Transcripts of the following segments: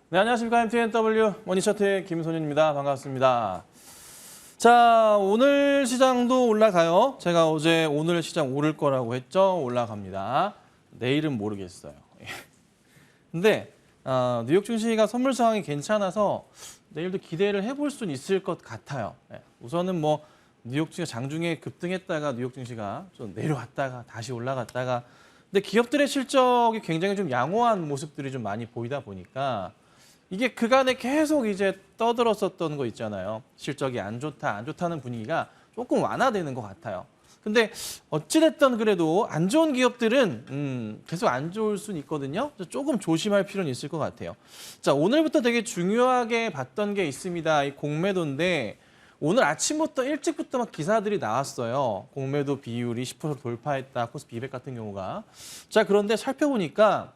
네, 안녕하십니까. MTNW 머니차트의 김선윤입니다. 반갑습니다. 자, 오늘 시장도 올라가요. 제가 어제 오늘 시장 오를 거라고 했죠. 올라갑니다. 내일은 모르겠어요. 근데 뉴욕 증시가 선물 상황이 괜찮아서 내일도 기대를 해볼 수는 있을 것 같아요. 우선은 뭐 뉴욕 증시가 장중에 급등했다가 뉴욕 증시가 좀 내려왔다가 다시 올라갔다가 근데 기업들의 실적이 굉장히 좀 양호한 모습들이 좀 많이 보이다 보니까 이게 그간에 계속 이제 떠들었었던 거 있잖아요. 실적이 안 좋다, 안 좋다는 분위기가 조금 완화되는 것 같아요. 근데 어찌됐든 그래도 안 좋은 기업들은 계속 안 좋을 수는 있거든요. 조금 조심할 필요는 있을 것 같아요. 자, 오늘부터 되게 중요하게 봤던 게 있습니다. 이 공매도인데 오늘 아침부터 일찍부터 막 기사들이 나왔어요. 공매도 비율이 10% 돌파했다. 코스피 200 같은 경우가. 자, 그런데 살펴보니까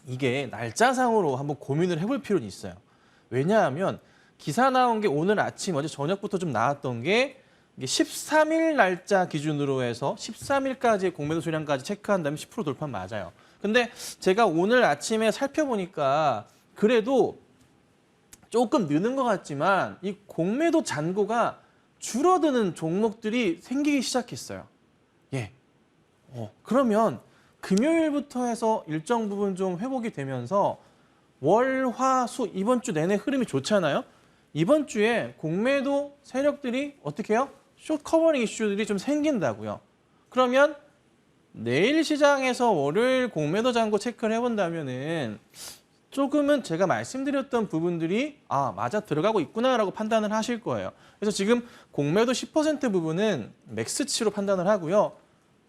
이게 날짜상으로 한번 고민을 해볼 필요는 있어요. 왜냐하면 기사 나온 게 오늘 아침, 어제 저녁부터 좀 나왔던 게 이게 13일 날짜 기준으로 해서 13일까지의 공매도 수량까지 체크한다면 10% 돌파 맞아요. 근데 제가 오늘 아침에 살펴보니까 그래도 조금 느는 것 같지만 이 공매도 잔고가 줄어드는 종목들이 생기기 시작했어요. 예. 그러면 금요일부터 해서 일정 부분 좀 회복이 되면서 월, 화, 수 이번 주 내내 흐름이 좋잖아요. 이번 주에 공매도 세력들이 어떻게 해요? 숏 커버링 이슈들이 좀 생긴다고요. 그러면 내일 시장에서 월요일 공매도 잔고 체크를 해본다면은 조금은 제가 말씀드렸던 부분들이 맞아 들어가고 있구나라고 판단을 하실 거예요. 그래서 지금 공매도 10% 부분은 맥스치로 판단을 하고요.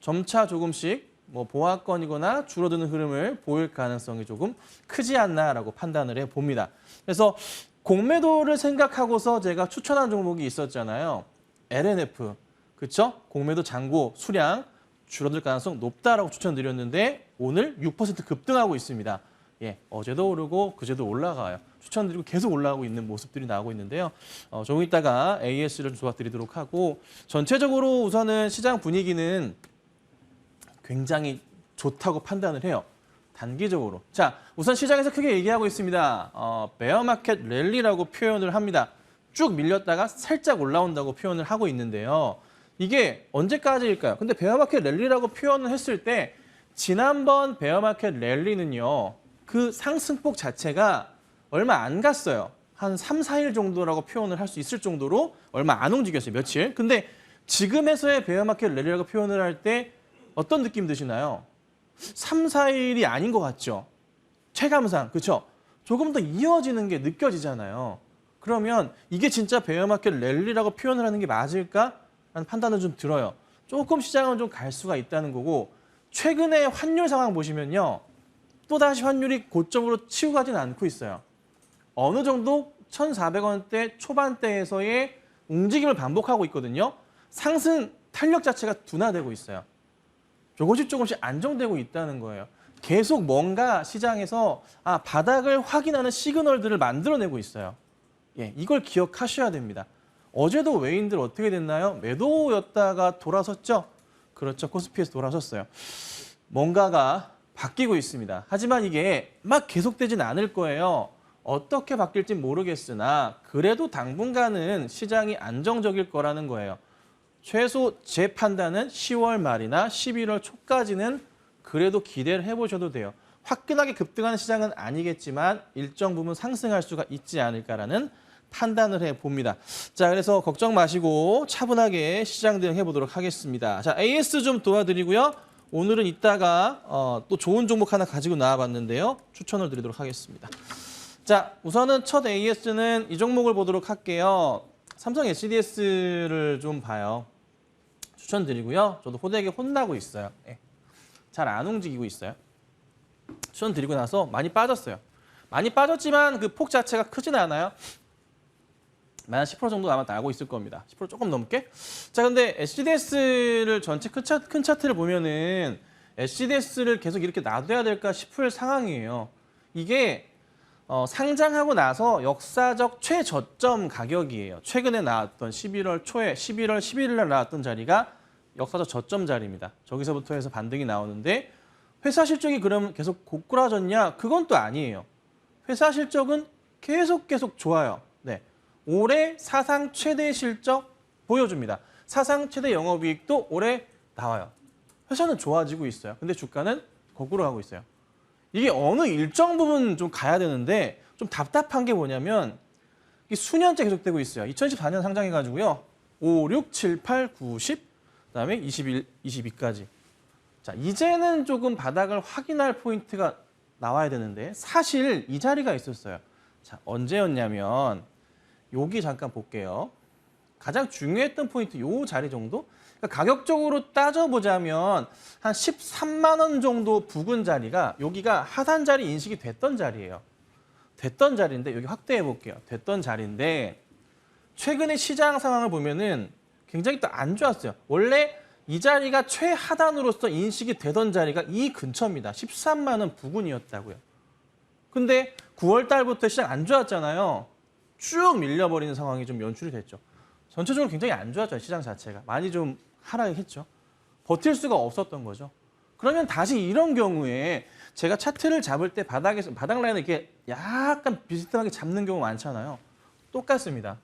점차 조금씩 뭐 보합권이거나 줄어드는 흐름을 보일 가능성이 조금 크지 않나라고 판단을 해봅니다. 그래서 공매도를 생각하고서 제가 추천한 종목이 있었잖아요. LNF, 그렇죠? 공매도 잔고 수량 줄어들 가능성 높다라고 추천드렸는데 오늘 6% 급등하고 있습니다. 예, 어제도 오르고 그제도 올라가요. 추천드리고 계속 올라가고 있는 모습들이 나오고 있는데요. 조금 있다가 AS를 도와드리도록 하고 전체적으로 우선은 시장 분위기는 굉장히 좋다고 판단을 해요. 단기적으로. 자, 우선 시장에서 크게 얘기하고 있습니다. 베어마켓 랠리라고 표현을 합니다. 쭉 밀렸다가 살짝 올라온다고 표현을 하고 있는데요. 이게 언제까지일까요? 근데 베어마켓 랠리라고 표현을 했을 때 지난번 베어마켓 랠리는요. 그 상승폭 자체가 얼마 안 갔어요. 한 3, 4일 정도라고 표현을 할 수 있을 정도로 얼마 안 움직였어요. 며칠. 근데 지금에서의 베어마켓 랠리라고 표현을 할 때 어떤 느낌 드시나요? 3, 4일이 아닌 것 같죠? 체감상, 그렇죠? 조금 더 이어지는 게 느껴지잖아요. 그러면 이게 진짜 베어마켓 랠리라고 표현을 하는 게 맞을까? 라는 판단은 좀 들어요. 조금 시장은 좀 갈 수가 있다는 거고 최근에 환율 상황 보시면요. 또다시 환율이 고점으로 치고 가지는 않고 있어요. 어느 정도 1,400원대 초반대에서의 움직임을 반복하고 있거든요. 상승 탄력 자체가 둔화되고 있어요. 조금씩 안정되고 있다는 거예요. 계속 뭔가 시장에서 바닥을 확인하는 시그널들을 만들어내고 있어요. 예, 이걸 기억하셔야 됩니다. 어제도 외인들 어떻게 됐나요? 매도였다가 돌아섰죠? 그렇죠. 코스피에서 돌아섰어요. 뭔가가 바뀌고 있습니다. 하지만 이게 막 계속되진 않을 거예요. 어떻게 바뀔지 모르겠으나 그래도 당분간은 시장이 안정적일 거라는 거예요. 최소 제 판단은 10월 말이나 11월 초까지는 그래도 기대를 해보셔도 돼요. 화끈하게 급등하는 시장은 아니겠지만 일정 부분 상승할 수가 있지 않을까라는 판단을 해봅니다. 자, 그래서 걱정 마시고 차분하게 시장 대응해보도록 하겠습니다. 자, AS 좀 도와드리고요. 오늘은 이따가 또 좋은 종목 하나 가지고 나와봤는데요. 추천을 드리도록 하겠습니다. 자, 우선은 첫 AS는 이 종목을 보도록 할게요. 삼성 HDS를 좀 봐요. 추천드리고요. 저도 호되게 혼나고 있어요. 잘 안 움직이고 있어요. 추천드리고 나서 많이 빠졌어요. 많이 빠졌지만 그 폭 자체가 크진 않아요. 만 10% 정도 아마 나고 있을 겁니다. 10% 조금 넘게. 자, 근데 HDS를 전체 큰 차트를 보면은 HDS를 계속 이렇게 놔둬야 될까 싶을 상황이에요. 이게 상장하고 나서 역사적 최저점 가격이에요. 최근에 나왔던 11월 초에 11월 11일 날 나왔던 자리가 역사적 저점 자리입니다. 저기서부터 해서 반등이 나오는데 회사 실적이 그럼 계속 고꾸라졌냐? 그건 또 아니에요. 회사 실적은 계속 좋아요. 네, 올해 사상 최대 실적 보여줍니다. 사상 최대 영업이익도 올해 나와요. 회사는 좋아지고 있어요. 근데 주가는 거꾸로 가고 있어요. 이게 어느 일정 부분 좀 가야 되는데 좀 답답한 게 뭐냐면 이게 수년째 계속되고 있어요. 2014년 상장해가지고요. 5, 6, 7, 8, 9, 10, 그다음에 21, 22까지. 자, 이제는 조금 바닥을 확인할 포인트가 나와야 되는데 사실 이 자리가 있었어요. 자, 언제였냐면 여기 잠깐 볼게요. 가장 중요했던 포인트 요 자리 정도? 그러니까 가격적으로 따져보자면 한 13만 원 정도 부근 자리가 여기가 하단 자리 인식이 됐던 자리예요. 됐던 자리인데 여기 확대해 볼게요. 됐던 자리인데 최근에 시장 상황을 보면은 굉장히 또 안 좋았어요. 원래 이 자리가 최하단으로서 인식이 되던 자리가 이 근처입니다. 13만 원 부근이었다고요. 근데 9월 달부터 시장 안 좋았잖아요. 쭉 밀려버리는 상황이 좀 연출이 됐죠. 전체적으로 굉장히 안 좋았죠. 시장 자체가. 많이 좀 하락했죠. 버틸 수가 없었던 거죠. 그러면 다시 이런 경우에 제가 차트를 잡을 때 바닥 라인을 이렇게 약간 비슷하게 잡는 경우 많잖아요. 똑같습니다.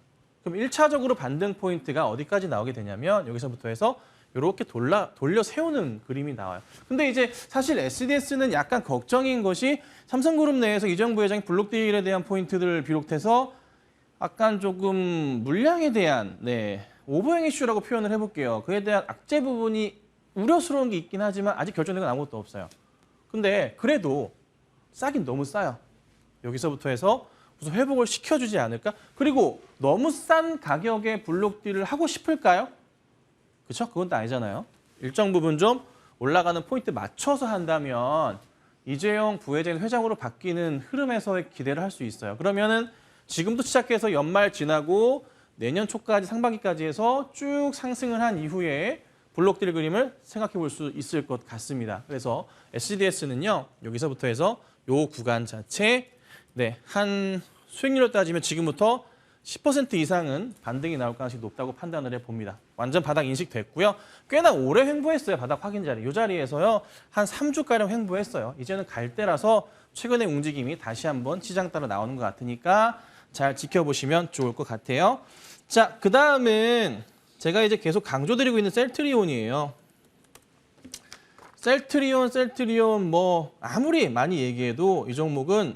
그럼 1차적으로 반등 포인트가 어디까지 나오게 되냐면 여기서부터 해서 이렇게 돌려 세우는 그림이 나와요. 근데 이제 사실 SDS는 약간 걱정인 것이 삼성그룹 내에서 이정 부회장이 블록딜에 대한 포인트들을 비롯해서 약간 조금 물량에 대한 오버행 이슈라고 표현을 해볼게요. 그에 대한 악재 부분이 우려스러운 게 있긴 하지만 아직 결정된 건 아무것도 없어요. 근데 그래도 싸긴 너무 싸요. 여기서부터 해서 무슨 회복을 시켜주지 않을까? 그리고 너무 싼 가격에 블록딜을 하고 싶을까요? 그렇죠? 그건 또 아니잖아요. 일정 부분 좀 올라가는 포인트 맞춰서 한다면 이재용 부회장이 회장으로 바뀌는 흐름에서의 기대를 할 수 있어요. 그러면은 지금도 시작해서 연말 지나고 내년 초까지 상반기까지 해서 쭉 상승을 한 이후에 블록딜 그림을 생각해 볼 수 있을 것 같습니다. 그래서 SDS는요. 여기서부터 해서 요 구간 자체 한 수익률로 따지면 지금부터 10% 이상은 반등이 나올 가능성이 높다고 판단을 해봅니다. 완전 바닥 인식됐고요. 꽤나 오래 횡보했어요. 바닥 확인 자리. 이 자리에서요. 한 3주가량 횡보했어요. 이제는 갈 때라서 최근의 움직임이 다시 한번 시장 따라 나오는 것 같으니까 잘 지켜보시면 좋을 것 같아요. 자, 그 다음은 제가 이제 계속 강조드리고 있는 셀트리온이에요. 셀트리온 뭐 아무리 많이 얘기해도 이 종목은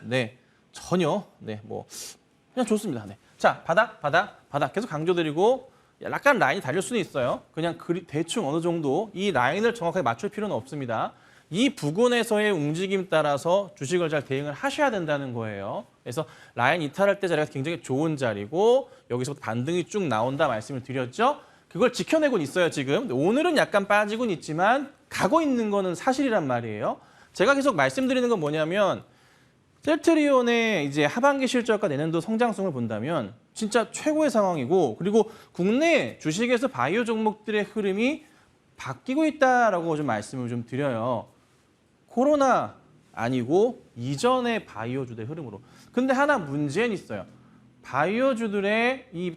전혀 그냥 좋습니다. 자, 바닥 계속 강조드리고 약간 라인이 달릴 수는 있어요. 그냥 대충 어느 정도 이 라인을 정확하게 맞출 필요는 없습니다. 이 부근에서의 움직임 따라서 주식을 잘 대응을 하셔야 된다는 거예요. 그래서 라인 이탈할 때 자리가 굉장히 좋은 자리고 여기서부터 반등이 쭉 나온다 말씀을 드렸죠. 그걸 지켜내고 있어요, 지금. 오늘은 약간 빠지곤 있지만 가고 있는 거는 사실이란 말이에요. 제가 계속 말씀드리는 건 뭐냐면 셀트리온의 이제 하반기 실적과 내년도 성장성을 본다면 진짜 최고의 상황이고 그리고 국내 주식에서 바이오 종목들의 흐름이 바뀌고 있다라고 좀 말씀을 좀 드려요. 코로나 아니고 이전의 바이오주들의 흐름으로. 근데 하나 문제는 있어요. 바이오주들의 이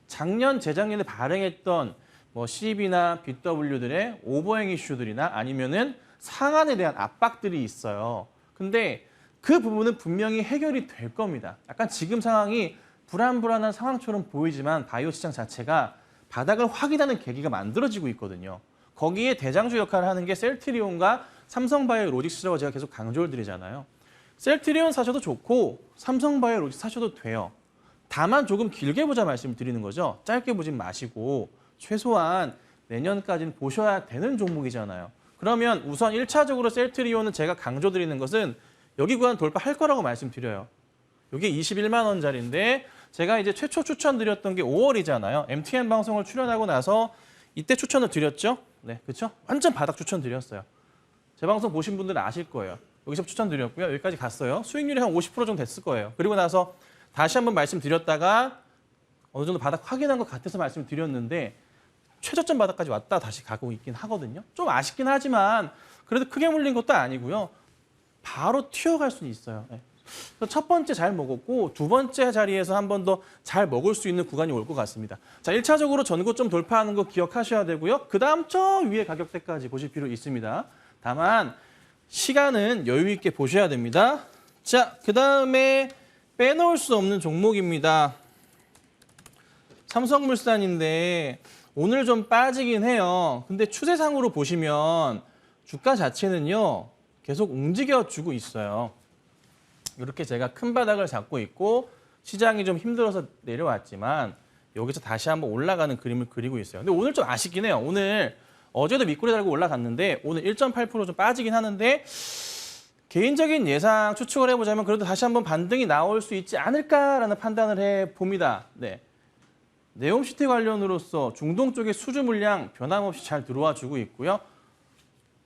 작년, 재작년에 발행했던 뭐 CB나 BW들의 오버행 이슈들이나 아니면은 상한에 대한 압박들이 있어요. 근데 그 부분은 분명히 해결이 될 겁니다. 약간 지금 상황이 불안한 상황처럼 보이지만 바이오 시장 자체가 바닥을 확인하는 계기가 만들어지고 있거든요. 거기에 대장주 역할을 하는 게 셀트리온과 삼성바이오 로직스라고 제가 계속 강조를 드리잖아요. 셀트리온 사셔도 좋고 삼성바이오 로직스 사셔도 돼요. 다만 조금 길게 보자 말씀드리는 거죠. 짧게 보진 마시고 최소한 내년까지는 보셔야 되는 종목이잖아요. 그러면 우선 1차적으로 셀트리온은 제가 강조드리는 것은 여기 구간 돌파할 거라고 말씀드려요. 이게 21만 원짜리인데 제가 이제 최초 추천드렸던 게 5월이잖아요. MTN 방송을 출연하고 나서 이때 추천을 드렸죠. 그렇죠? 완전 바닥 추천드렸어요. 제 방송 보신 분들은 아실 거예요. 여기서 추천드렸고요. 여기까지 갔어요. 수익률이 한 50% 정도 됐을 거예요. 그리고 나서 다시 한번 말씀드렸다가 어느 정도 바닥 확인한 것 같아서 말씀드렸는데 최저점 바닥까지 왔다 다시 가고 있긴 하거든요. 좀 아쉽긴 하지만 그래도 크게 물린 것도 아니고요. 바로 튀어갈 수는 있어요. 첫 번째 잘 먹었고 두 번째 자리에서 한 번 더 잘 먹을 수 있는 구간이 올 것 같습니다. 자, 1차적으로 전고점 돌파하는 거 기억하셔야 되고요. 그 다음 저 위에 가격대까지 보실 필요 있습니다. 다만 시간은 여유 있게 보셔야 됩니다. 자, 그다음에 빼놓을 수 없는 종목입니다. 삼성물산인데 오늘 좀 빠지긴 해요. 근데 추세상으로 보시면 주가 자체는요. 계속 움직여주고 있어요. 이렇게 제가 큰 바닥을 잡고 있고 시장이 좀 힘들어서 내려왔지만 여기서 다시 한번 올라가는 그림을 그리고 있어요. 근데 오늘 좀 아쉽긴 해요. 오늘 어제도 밑꼬리 달고 올라갔는데 오늘 1.8% 좀 빠지긴 하는데 개인적인 예상 추측을 해보자면 그래도 다시 한번 반등이 나올 수 있지 않을까라는 판단을 해봅니다. 네. 네옴시티 관련으로서 중동 쪽의 수주 물량 변함없이 잘 들어와 주고 있고요.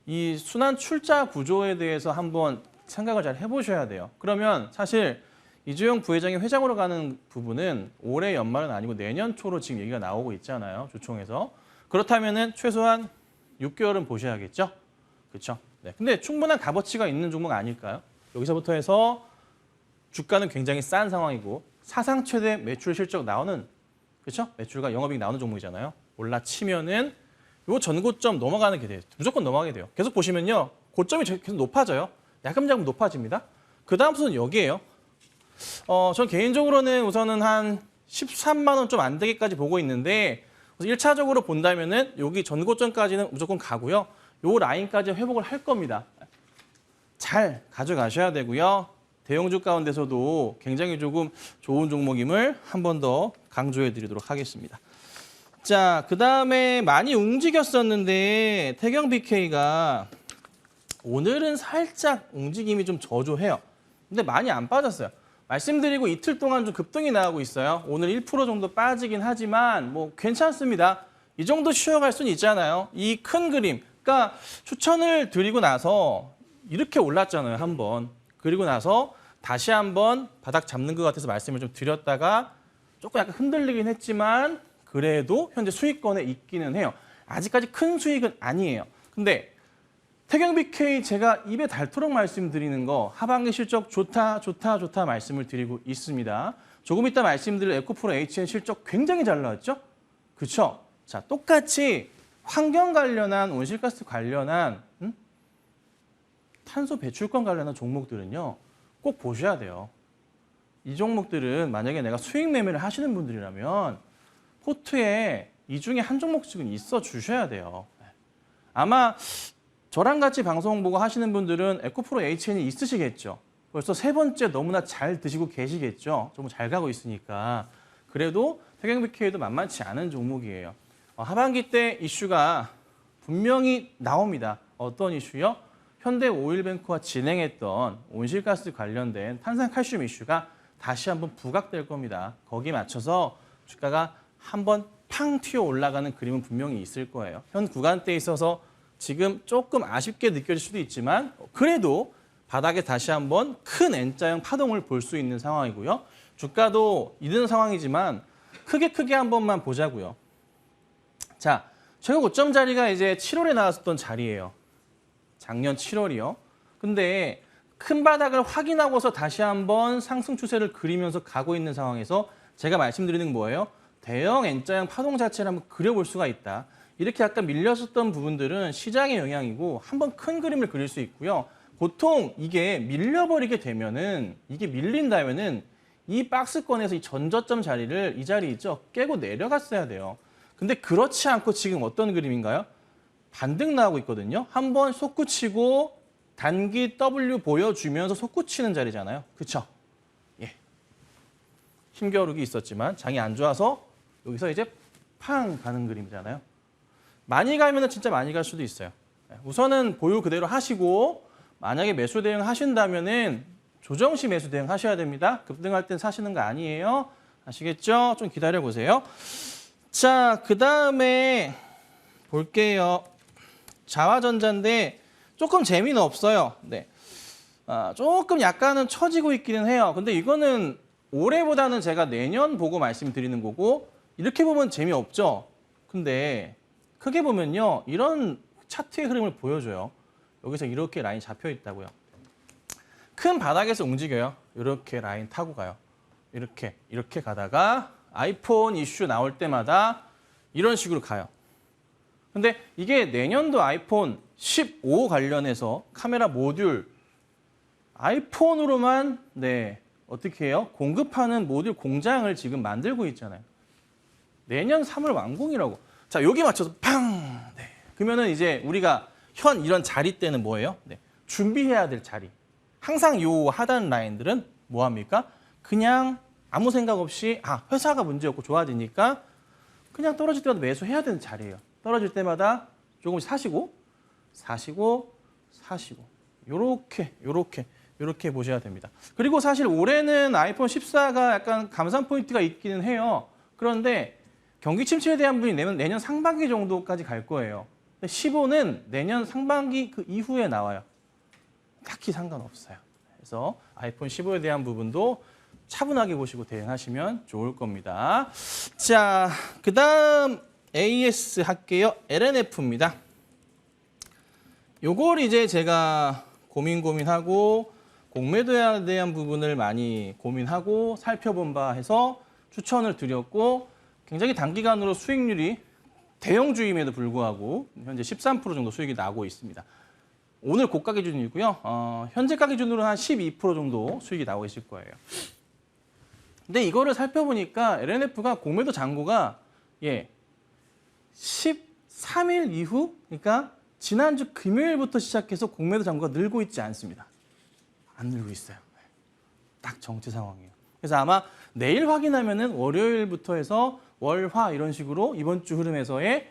이 순환 출자 구조에 대해서 한번 생각을 잘 해보셔야 돼요. 그러면 사실 이주영 부회장이 회장으로 가는 부분은 올해 연말은 아니고 내년 초로 지금 얘기가 나오고 있잖아요. 주총에서. 그렇다면은 최소한 6개월은 보셔야겠죠. 그렇죠? 네. 근데 충분한 값어치가 있는 종목 아닐까요? 여기서부터 해서 주가는 굉장히 싼 상황이고 사상 최대 매출 실적 나오는 그렇죠? 매출과 영업이익 나오는 종목이잖아요. 올라치면은 요 전고점 넘어가는 게 돼요. 무조건 넘어가게 돼요. 계속 보시면요. 고점이 계속 높아져요. 야금야금 높아집니다. 그 다음부터는 여기에요. 전 개인적으로는 우선은 한 13만 원 좀 안 되기까지 보고 있는데 1차적으로 본다면은 여기 전고점까지는 무조건 가고요. 요 라인까지 회복을 할 겁니다. 잘 가져가셔야 되고요. 대형주 가운데서도 굉장히 조금 좋은 종목임을 한 번 더 강조해 드리도록 하겠습니다. 자, 그다음에 많이 움직였었는데 태경 BK가 오늘은 살짝 움직임이 좀 저조해요. 근데 많이 안 빠졌어요. 말씀드리고 이틀 동안 좀 급등이 나오고 있어요. 오늘 1% 정도 빠지긴 하지만 뭐 괜찮습니다. 이 정도 쉬어갈 수는 있잖아요. 이 큰 그림. 그러니까 추천을 드리고 나서 이렇게 올랐잖아요, 한번. 그리고 나서 다시 한번 바닥 잡는 것 같아서 말씀을 좀 드렸다가 조금 약간 흔들리긴 했지만 그래도 현재 수익권에 있기는 해요. 아직까지 큰 수익은 아니에요. 근데 태경 BK 제가 입에 닳도록 말씀드리는 거 하반기 실적 좋다 말씀을 드리고 있습니다. 조금 이따 말씀드릴 에코프로 HN 실적 굉장히 잘 나왔죠? 그렇죠? 자, 똑같이 환경 관련한 온실가스 관련한 탄소 배출권 관련한 종목들은요. 꼭 보셔야 돼요. 이 종목들은 만약에 내가 수익 매매를 하시는 분들이라면 포트에 이 중에 한 종목씩은 있어 주셔야 돼요. 아마 저랑 같이 방송 보고 하시는 분들은 에코프로 HN이 있으시겠죠. 벌써 세 번째 너무나 잘 드시고 계시겠죠. 정말 잘 가고 있으니까. 그래도 태경 BK도 만만치 않은 종목이에요. 하반기 때 이슈가 분명히 나옵니다. 어떤 이슈요? 현대오일뱅크와 진행했던 온실가스 관련된 탄산칼슘 이슈가 다시 한번 부각될 겁니다. 거기에 맞춰서 주가가 한번 팡 튀어 올라가는 그림은 분명히 있을 거예요. 현 구간대에 있어서 지금 조금 아쉽게 느껴질 수도 있지만 그래도 바닥에 다시 한번 큰 N자형 파동을 볼 수 있는 상황이고요. 주가도 이런 상황이지만 크게 한 번만 보자고요. 자, 최고 고점 자리가 이제 7월에 나왔었던 자리예요. 작년 7월이요. 근데 큰 바닥을 확인하고서 다시 한번 상승 추세를 그리면서 가고 있는 상황에서 제가 말씀드리는 건 뭐예요? 대형 N자형 파동 자체를 한번 그려볼 수가 있다. 이렇게 약간 밀렸었던 부분들은 시장의 영향이고 한번 큰 그림을 그릴 수 있고요. 보통 이게 밀려버리게 되면은 이게 밀린다면은 이 박스권에서 이 전저점 자리를 이 자리 있죠? 깨고 내려갔어야 돼요. 근데 그렇지 않고 지금 어떤 그림인가요? 반등 나오고 있거든요. 한번 솟구치고 단기 W 보여주면서 솟구치는 자리잖아요. 그렇죠? 예. 힘겨루기 있었지만 장이 안 좋아서 여기서 이제 팡 가는 그림이잖아요. 많이 가면 진짜 많이 갈 수도 있어요. 우선은 보유 그대로 하시고 만약에 매수 대응 하신다면은 조정 시 매수 대응 하셔야 됩니다. 급등할 땐 사시는 거 아니에요. 아시겠죠? 좀 기다려 보세요. 자, 그다음에 볼게요. 자화전자인데 조금 재미는 없어요. 네. 조금 약간은 처지고 있기는 해요. 근데 이거는 올해보다는 제가 내년 보고 말씀드리는 거고 이렇게 보면 재미없죠. 근데 크게 보면요. 이런 차트의 흐름을 보여줘요. 여기서 이렇게 라인 잡혀 있다고요. 큰 바닥에서 움직여요. 이렇게 라인 타고 가요. 이렇게 가다가 아이폰 이슈 나올 때마다 이런 식으로 가요. 근데 이게 내년도 아이폰 15 관련해서 카메라 모듈 아이폰으로만 어떻게 해요? 공급하는 모듈 공장을 지금 만들고 있잖아요. 내년 3월 완공이라고. 자, 여기 맞춰서 팡! 그러면은 이제 우리가 현 이런 자리 때는 뭐예요? 준비해야 될 자리. 항상 요 하단 라인들은 뭐 합니까? 그냥 아무 생각 없이 회사가 문제였고 좋아지니까 그냥 떨어질 때마다 매수해야 되는 자리예요. 떨어질 때마다 조금씩 사시고 요렇게 보셔야 됩니다. 그리고 사실 올해는 아이폰 14가 약간 감산 포인트가 있기는 해요. 그런데 경기 침체에 대한 부분이 내년 상반기 정도까지 갈 거예요. 근데 15는 내년 상반기 그 이후에 나와요. 딱히 상관없어요. 그래서 아이폰 15에 대한 부분도 차분하게 보시고 대응하시면 좋을 겁니다. 자, 그다음 AS 할게요. LNF입니다. 요걸 이제 제가 고민하고 공매도에 대한 부분을 많이 고민하고 살펴본 바 해서 추천을 드렸고 굉장히 단기간으로 수익률이 대형주임에도 불구하고 현재 13% 정도 수익이 나고 있습니다. 오늘 고가 기준이고요. 현재가 기준으로 한 12% 정도 수익이 나오고 있을 거예요. 근데 이거를 살펴보니까 LNF가 공매도 잔고가 13일 이후, 그러니까 지난주 금요일부터 시작해서 공매도 잔고가 늘고 있지 않습니다. 안 늘고 있어요. 딱 정체 상황이에요. 그래서 아마 내일 확인하면은 월요일부터 해서 월, 화 이런 식으로 이번 주 흐름에서의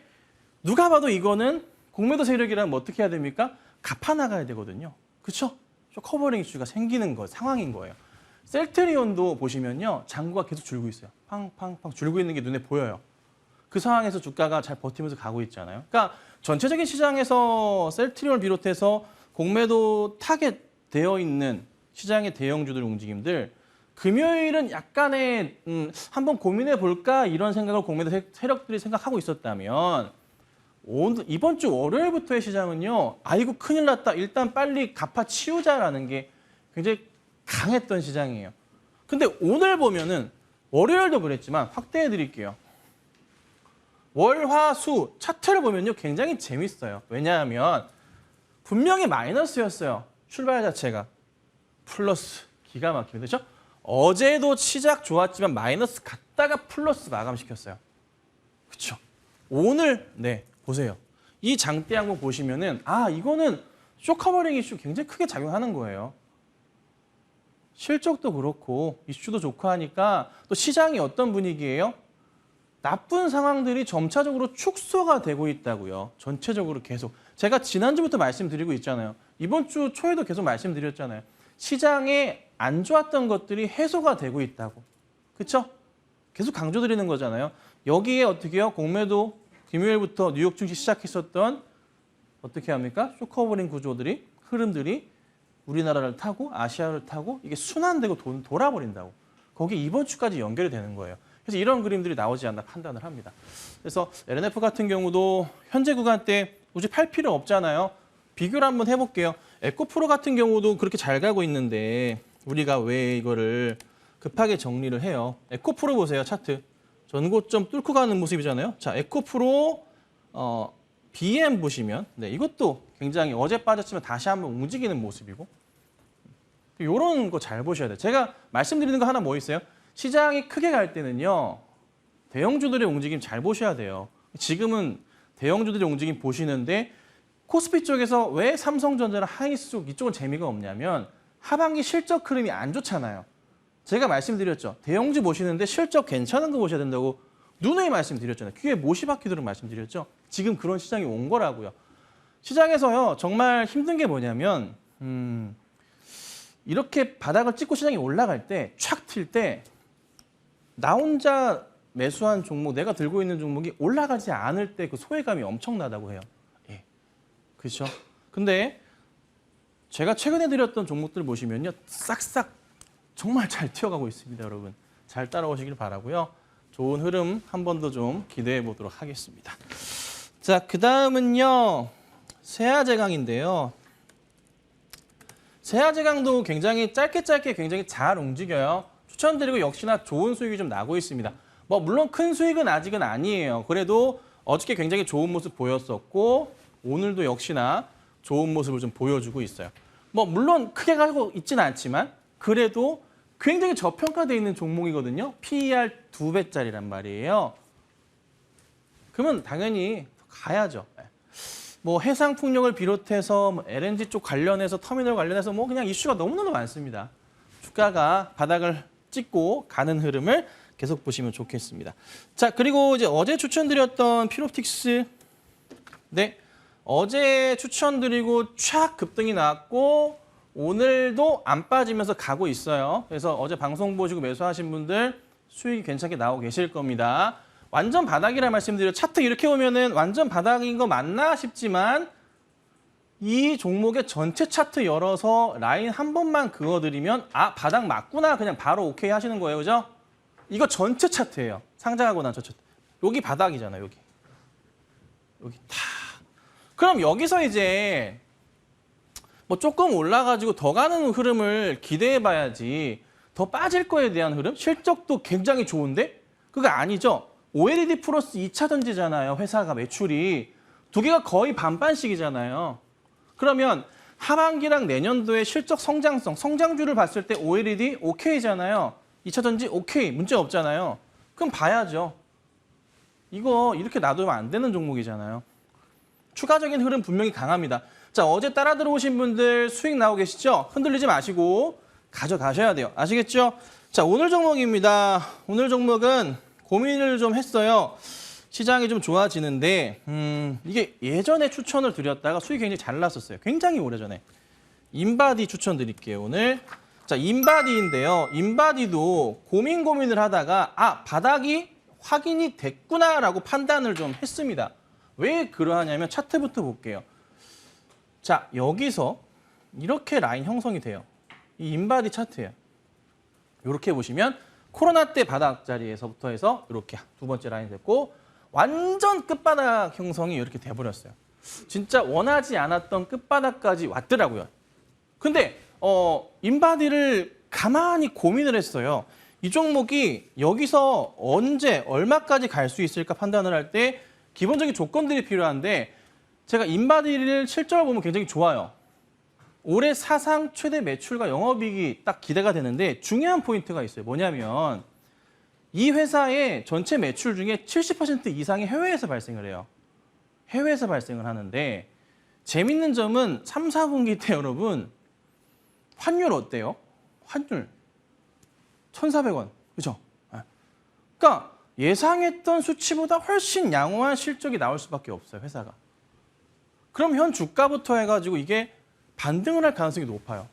누가 봐도 이거는 공매도 세력이라면 어떻게 해야 됩니까? 갚아나가야 되거든요. 그렇죠? 커버링 이슈가 생기는 상황인 거예요. 셀트리온도 보시면요. 잔고가 계속 줄고 있어요. 팡팡팡 줄고 있는 게 눈에 보여요. 그 상황에서 주가가 잘 버티면서 가고 있잖아요. 그러니까 전체적인 시장에서 셀트리온을 비롯해서 공매도 타겟 되어 있는 시장의 대형주들 움직임들 금요일은 약간의 한번 고민해 볼까 이런 생각을 공매도 세력들이 생각하고 있었다면 이번 주 월요일부터의 시장은요. 아이고 큰일 났다. 일단 빨리 갚아치우자라는 게 굉장히 강했던 시장이에요. 근데 오늘 보면은 월요일도 그랬지만 확대해 드릴게요. 월, 화, 수 차트를 보면요. 굉장히 재밌어요. 왜냐하면 분명히 마이너스였어요. 출발 자체가. 플러스 기가 막힙니다. 그렇죠? 어제도 시작 좋았지만 마이너스 갔다가 플러스 마감시켰어요. 그렇죠? 오늘 보세요. 이 장대 한번 보시면은 이거는 쇼커버링 이슈 굉장히 크게 작용하는 거예요. 실적도 그렇고 이슈도 좋고 하니까 또 시장이 어떤 분위기예요? 나쁜 상황들이 점차적으로 축소가 되고 있다고요. 전체적으로 계속. 제가 지난주부터 말씀드리고 있잖아요. 이번 주 초에도 계속 말씀드렸잖아요. 시장에 안 좋았던 것들이 해소가 되고 있다고. 그렇죠? 계속 강조드리는 거잖아요. 여기에 어떻게 해요? 공매도 금요일부터 뉴욕 증시 시작했었던 어떻게 합니까? 쇼커버링 구조들이, 흐름들이 우리나라를 타고 아시아를 타고 이게 순환되고 돌아버린다고. 거기 이번 주까지 연결이 되는 거예요. 그래서 이런 그림들이 나오지 않나 판단을 합니다. 그래서 LNF 같은 경우도 현재 구간대 굳이 팔 필요 없잖아요. 비교를 한번 해볼게요. 에코프로 같은 경우도 그렇게 잘 가고 있는데 우리가 왜 이거를 급하게 정리를 해요. 에코프로 보세요. 차트. 전고점 뚫고 가는 모습이잖아요. 자, 에코프로 BM 보시면 이것도 굉장히 어제 빠졌지만 다시 한번 움직이는 모습이고 이런 거 잘 보셔야 돼요. 제가 말씀드리는 거 하나 뭐 있어요? 시장이 크게 갈 때는요. 대형주들의 움직임 잘 보셔야 돼요. 지금은 대형주들의 움직임 보시는데 코스피 쪽에서 왜 삼성전자랑 하이닉스 쪽 이쪽은 재미가 없냐면 하반기 실적 흐름이 안 좋잖아요. 제가 말씀드렸죠. 대형주 보시는데 실적 괜찮은 거 보셔야 된다고 누누이 말씀드렸잖아요. 귀에 못이 박히도록 말씀드렸죠. 지금 그런 시장이 온 거라고요. 시장에서요. 정말 힘든 게 뭐냐면 이렇게 바닥을 찍고 시장이 올라갈 때 촥 튈 때 나 혼자 매수한 종목, 내가 들고 있는 종목이 올라가지 않을 때 그 소외감이 엄청나다고 해요. 예. 그렇죠? 근데 제가 최근에 드렸던 종목들 보시면요. 싹싹 정말 잘 튀어가고 있습니다, 여러분. 잘 따라오시길 바라고요. 좋은 흐름 한 번 더 좀 기대해 보도록 하겠습니다. 자, 그다음은요. 세아제강인데요. 세아제강도 굉장히 짧게 굉장히 잘 움직여요. 추천드리고 역시나 좋은 수익이 좀 나고 있습니다. 물론 큰 수익은 아직은 아니에요. 그래도 어저께 굉장히 좋은 모습 보였었고 오늘도 역시나 좋은 모습을 좀 보여주고 있어요. 뭐 물론 크게 가지고 있지는 않지만 그래도 굉장히 저평가되어 있는 종목이거든요. PER 2배짜리란 말이에요. 그러면 당연히 가야죠. 뭐 해상풍력을 비롯해서 뭐 LNG 쪽 관련해서 터미널 관련해서 뭐 그냥 이슈가 너무너무 많습니다. 주가가 바닥을 찍고 가는 흐름을 계속 보시면 좋겠습니다. 자, 그리고 이제 어제 추천드렸던 필옵틱스. 네. 어제 추천드리고 촥 급등이 나왔고 오늘도 안 빠지면서 가고 있어요. 그래서 어제 방송 보시고 매수하신 분들 수익이 괜찮게 나오고 계실 겁니다. 완전 바닥이라 말씀드려 차트 이렇게 보면은 완전 바닥인 거 맞나 싶지만 이 종목의 전체 차트 열어서 라인 한 번만 그어드리면 아 바닥 맞구나 그냥 바로 오케이 하시는 거예요. 그죠? 이거 전체 차트예요. 상장하고 난 저 차트. 여기 바닥이잖아요. 여기 다. 그럼 여기서 이제 뭐 조금 올라가지고 더 가는 흐름을 기대해 봐야지 더 빠질 거에 대한 흐름? 실적도 굉장히 좋은데? 그거 아니죠. OLED 플러스 2차 전지잖아요. 회사가 매출이. 두 개가 거의 반반씩이잖아요. 그러면 하반기랑 내년도의 실적 성장성, 성장주를 봤을 때 OLED 오케이잖아요. 2차 전지 오케이, 문제 없잖아요. 그럼 봐야죠. 이거 이렇게 놔두면 안 되는 종목이잖아요. 추가적인 흐름 분명히 강합니다. 자, 어제 따라 들어오신 분들 수익 나오고 계시죠? 흔들리지 마시고 가져가셔야 돼요. 아시겠죠? 자, 오늘 종목입니다. 오늘 종목은 고민을 좀 했어요. 시장이 좀 좋아지는데 이게 예전에 추천을 드렸다가 수익이 굉장히 잘 났었어요. 굉장히 오래전에. 인바디 추천드릴게요, 오늘. 자, 인바디인데요. 인바디도 고민을 하다가 아, 바닥이 확인이 됐구나라고 판단을 좀 했습니다. 왜 그러하냐면 차트부터 볼게요. 자, 여기서 이렇게 라인 형성이 돼요. 이 인바디 차트예요. 이렇게 보시면 코로나 때 바닥 자리에서부터 해서 이렇게 두 번째 라인 됐고 완전 끝바닥 형성이 이렇게 돼버렸어요. 진짜 원하지 않았던 끝바닥까지 왔더라고요. 근데 인바디를 가만히 고민을 했어요. 이 종목이 여기서 언제 얼마까지 갈 수 있을까 판단을 할 때 기본적인 조건들이 필요한데 제가 인바디를 실적을 보면 굉장히 좋아요. 올해 사상 최대 매출과 영업이익이 딱 기대가 되는데 중요한 포인트가 있어요. 뭐냐면 이 회사의 전체 매출 중에 70% 이상이 해외에서 발생을 해요. 해외에서 발생을 하는데 재밌는 점은 3, 4분기 때 여러분 환율 어때요? 환율 1,400원. 그죠? 그러니까 예상했던 수치보다 훨씬 양호한 실적이 나올 수밖에 없어요. 회사가. 그럼 현 주가부터 해가지고 이게 반등을 할 가능성이 높아요.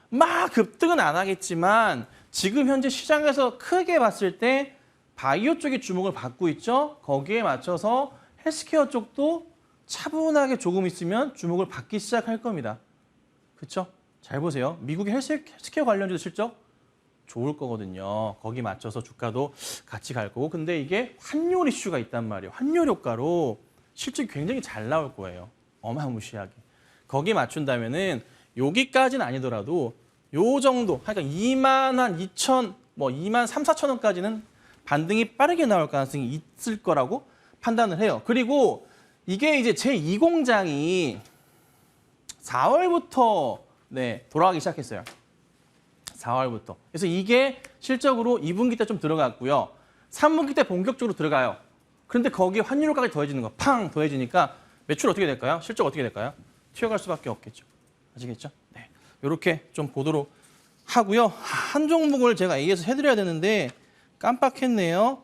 막 급등은 안 하겠지만 지금 현재 시장에서 크게 봤을 때 바이오 쪽에 주목을 받고 있죠. 거기에 맞춰서 헬스케어 쪽도 차분하게 조금 있으면 주목을 받기 시작할 겁니다. 그렇죠? 잘 보세요. 미국의 헬스케어 관련주도 실적 좋을 거거든요. 거기 맞춰서 주가도 같이 갈 거고. 근데 이게 환율 이슈가 있단 말이에요. 환율 효과로 실적이 굉장히 잘 나올 거예요. 어마무시하게. 거기 맞춘다면은 여기까지는 아니더라도 요 정도, 그러니까 2만 한 2천, 뭐 2만 3, 4천 원까지는 반등이 빠르게 나올 가능성이 있을 거라고 판단을 해요. 그리고 이게 이제 제2공장이 4월부터 돌아가기 시작했어요. 4월부터. 그래서 이게 실적으로 2분기 때 좀 들어갔고요. 3분기 때 본격적으로 들어가요. 그런데 거기에 환율 효과가 더해지는 거, 팡 더해지니까 매출 어떻게 될까요? 실적 어떻게 될까요? 튀어갈 수밖에 없겠죠. 아시겠죠? 네. 이렇게 좀 보도록 하고요. 한 종목을 제가 A에서 해드려야 되는데 깜빡했네요.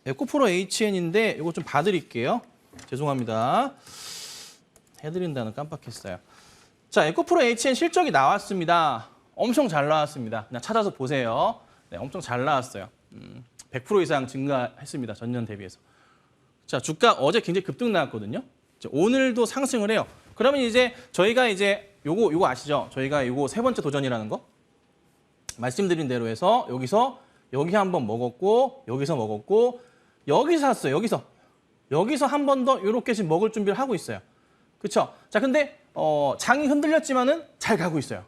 에코프로 HN인데 이거 좀 봐드릴게요. 죄송합니다. 해드린다는 깜빡했어요. 자, 에코프로 HN 실적이 나왔습니다. 엄청 잘 나왔습니다. 그냥 찾아서 보세요. 네, 엄청 잘 나왔어요. 100% 이상 증가했습니다. 전년 대비해서. 자, 주가 어제 굉장히 급등 나왔거든요. 오늘도 상승을 해요. 그러면 이제 저희가 이제 요거 아시죠? 저희가 요거 세 번째 도전이라는 거 말씀드린 대로 해서 여기 한번 먹었고 여기서 먹었고 여기서 샀어요. 여기서 한 번 더 이렇게 지금 먹을 준비를 하고 있어요. 그렇죠? 자, 근데 장이 흔들렸지만은 잘 가고 있어요.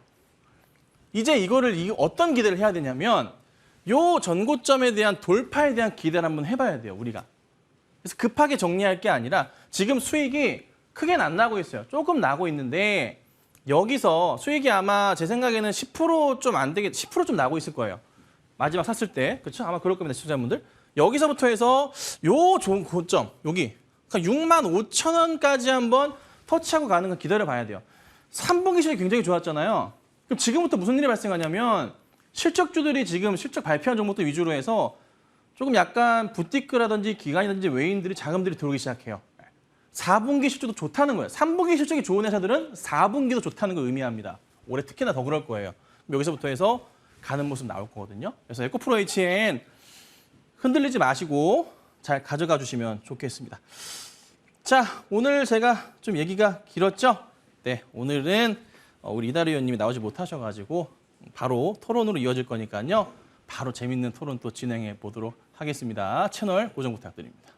이제 이거를 어떤 기대를 해야 되냐면 요 전고점에 대한 돌파에 대한 기대를 한번 해봐야 돼요. 우리가. 그래서 급하게 정리할 게 아니라 지금 수익이 크게는 안 나고 있어요. 조금 나고 있는데 여기서 수익이 아마 제 생각에는 10% 좀 안 되게 10% 좀 나고 있을 거예요. 마지막 샀을 때. 그렇죠? 아마 그럴 겁니다. 시청자분들. 여기서부터 해서 요 좋은 고점 여기 그러니까 65,000원까지 한번 터치하고 가는 건 기다려 봐야 돼요. 3분기 실적이 굉장히 좋았잖아요. 그럼 지금부터 무슨 일이 발생하냐면 실적주들이 지금 실적 발표한 종목들 위주로 해서 조금 약간 부티크라든지 기관이든지 외인들이 자금들이 들어오기 시작해요. 4분기 실적도 좋다는 거예요. 3분기 실적이 좋은 회사들은 4분기도 좋다는 걸 의미합니다. 올해 특히나 더 그럴 거예요. 여기서부터 해서 가는 모습 나올 거거든요. 그래서 에코프로 HN 흔들리지 마시고 잘 가져가 주시면 좋겠습니다. 자, 오늘 제가 좀 얘기가 길었죠? 네, 오늘은 우리 이다리 의원님이 나오지 못하셔가지고 바로 토론으로 이어질 거니까요. 바로 재밌는 토론 또 진행해 보도록 하겠습니다. 채널 고정 부탁드립니다.